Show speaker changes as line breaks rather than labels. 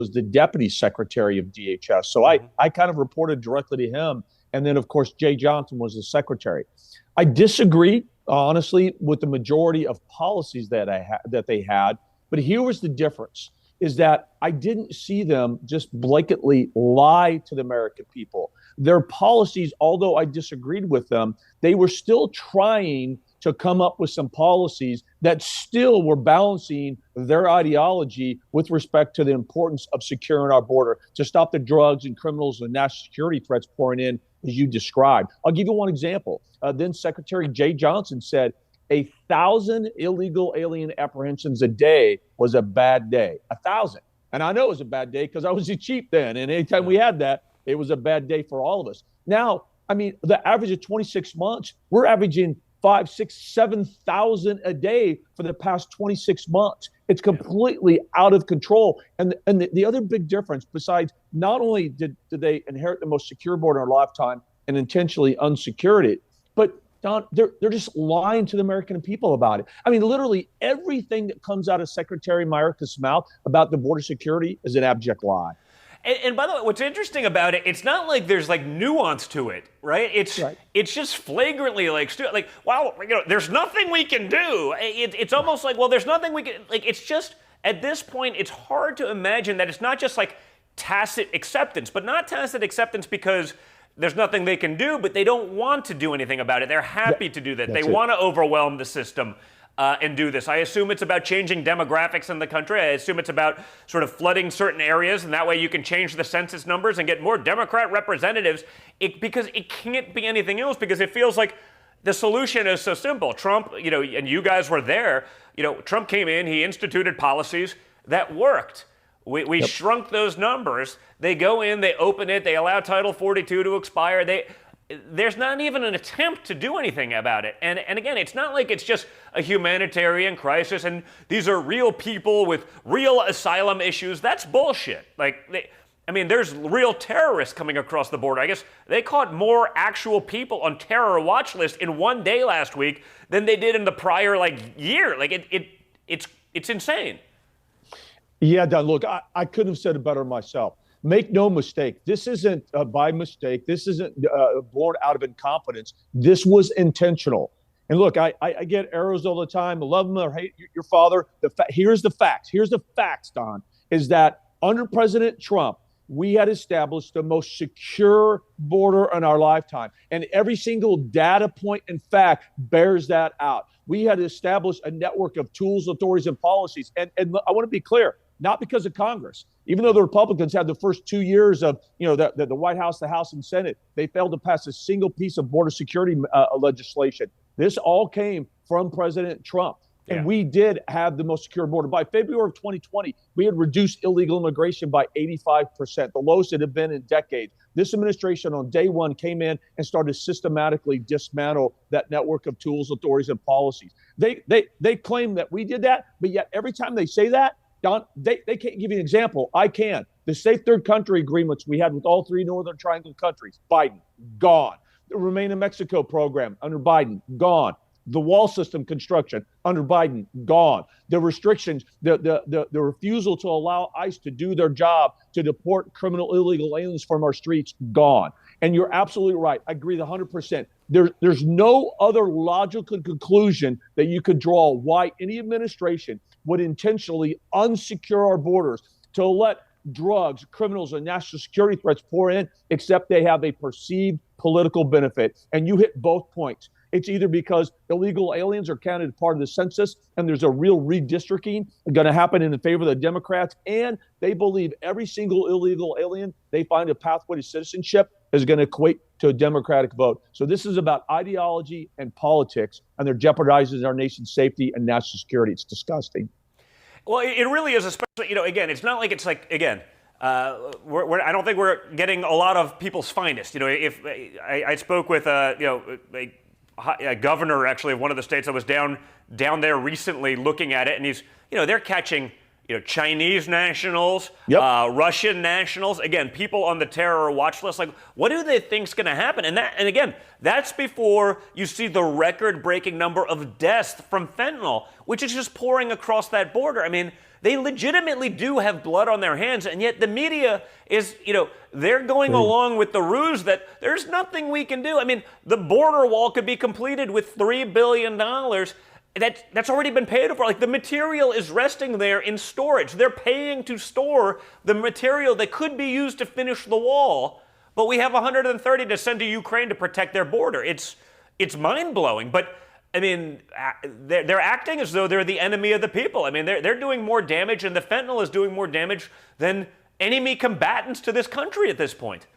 was the deputy secretary of DHS. So I kind of reported directly to him. And then, of course, Jay Johnson was the secretary. I disagree, honestly, with the majority of policies that they had. But here was the difference, is that I didn't see them just blatantly lie to the American people. Their policies, although I disagreed with them, they were still trying to come up with some policies that still were balancing their ideology with respect to the importance of securing our border, to stop the drugs and criminals and national security threats pouring in, as you described. I'll give you one example. Then Secretary Jay Johnson said 1,000 illegal alien apprehensions a day was a bad day. 1,000. And I know it was a bad day because I was a chief then. And anytime we had that, it was a bad day for all of us. Now, I mean, the average of 26 months, we're averaging 5, 6, 7,000 a day for the past 26 months. It's completely out of control. And the other big difference, besides not only did they inherit the most secure border in our lifetime and intentionally unsecured it, but Don, they're just lying to the American people about it. I mean, literally everything that comes out of Secretary Mayorkas' mouth about the border security is an abject lie.
And by the way, what's interesting about it, it's not like there's like nuance to it, right? It's just flagrantly well, there's nothing we can do. It's almost like, well, there's nothing we can, like, it's just, at this point, it's hard to imagine that it's not just like tacit acceptance, but not tacit acceptance because there's nothing they can do, but they don't want to do anything about it. They're happy to do that. They want to overwhelm the system. And do this. I assume it's about changing demographics in the country. I assume it's about sort of flooding certain areas, and that way you can change the census numbers and get more Democrat representatives, because it can't be anything else, because it feels like the solution is so simple. Trump, and you guys were there, Trump came in, he instituted policies that worked. We shrunk those numbers. They go in, they open it, they allow Title 42 to expire. There's not even an attempt to do anything about it. And again, it's not like it's just a humanitarian crisis and these are real people with real asylum issues. That's bullshit. There's real terrorists coming across the border. I guess they caught more actual people on terror watch list in one day last week than they did in the prior year. It's insane.
Yeah, Don, look, I couldn't have said it better myself. Make no mistake, this isn't by mistake. This isn't born out of incompetence. This was intentional. And look, I get arrows all the time. I love them or hate your father. Here's the facts. Here's the facts, Don, is that under President Trump, we had established the most secure border in our lifetime. And every single data point and fact bears that out. We had established a network of tools, authorities, and policies. And I want to be clear, not because of Congress. Even though the Republicans had the first 2 years of, the White House, the House, and Senate, they failed to pass a single piece of border security legislation. This all came from President Trump. And we did have the most secure border. By February of 2020, we had reduced illegal immigration by 85%, the lowest it had been in decades. This administration on day one came in and started systematically dismantle that network of tools, authorities, and policies. They claim that we did that, but yet every time they say that, Don, they can't give you an example. I can. The safe third country agreements we had with all three Northern Triangle countries, Biden, gone. The Remain in Mexico program under Biden, gone. The wall system construction under Biden, gone. The restrictions, the refusal to allow ICE to do their job to deport criminal illegal aliens from our streets, gone. And you're absolutely right. I agree 100%. There's no other logical conclusion that you could draw why any administration would intentionally unsecure our borders to let drugs, criminals, and national security threats pour in, except they have a perceived political benefit. And you hit both points. It's either because illegal aliens are counted part of the census and there's a real redistricting going to happen in favor of the Democrats, and they believe every single illegal alien they find a pathway to citizenship is going to equate to a Democratic vote. So this is about ideology and politics, and they're jeopardizing our nation's safety and national security. It's disgusting.
Well, it really is, especially, again, it's not like it's like, again, I don't think we're getting a lot of people's finest. If I spoke with, a governor, actually, of one of the states. I was down there recently looking at it, and he's, they're catching, Chinese nationals, Russian nationals, again, people on the terror watch list. Like, what do they think's going to happen? And again, that's before you see the record-breaking number of deaths from fentanyl, which is just pouring across that border. I mean, They legitimately do have blood on their hands, and yet the media is, they're going along with the ruse that there's nothing we can do. I mean, the border wall could be completed with $3 billion. That's already been paid for. Like, the material is resting there in storage. They're paying to store the material that could be used to finish the wall, but we have 130 to send to Ukraine to protect their border. It's mind-blowing, but I mean, they're acting as though they're the enemy of the people. I mean, they're doing more damage, and the fentanyl is doing more damage than enemy combatants to this country at this point.